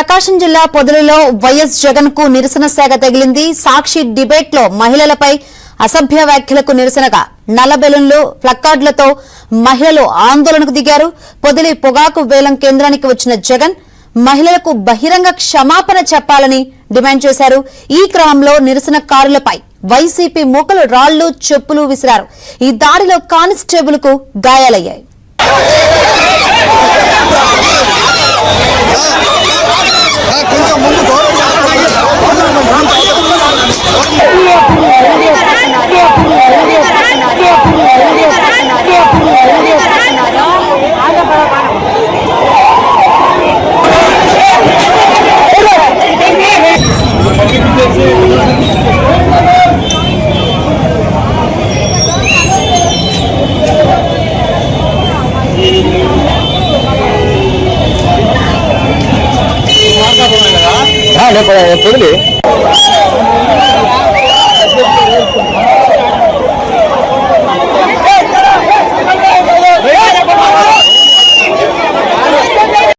ప్రకాశం జిల్లా పొదలులో వైఎస్ జగన్ కు నిరసన శాఖ తగిలింది. సాక్షి డిబేట్ లో మహిళలపై అసభ్య వ్యాఖ్యలకు నిరసనగా నల్ల బెలూన్లు ప్లకార్డులతో మహిళలు ఆందోళనకు దిగారు. పొదిలి పొగాకు వేలం కేంద్రానికి వచ్చిన జగన్ మహిళలకు బహిరంగ క్షమాపణ చెప్పాలని డిమాండ్ చేశారు. ఈ క్రమంలో నిరసనకారులపై వైసీపీ మూకలు రాళ్లు చెప్పులు విసిరారు. ఈ దాడిలో కానిస్టేబుల్ కు గాయాలయ్యాయి. పొదిలి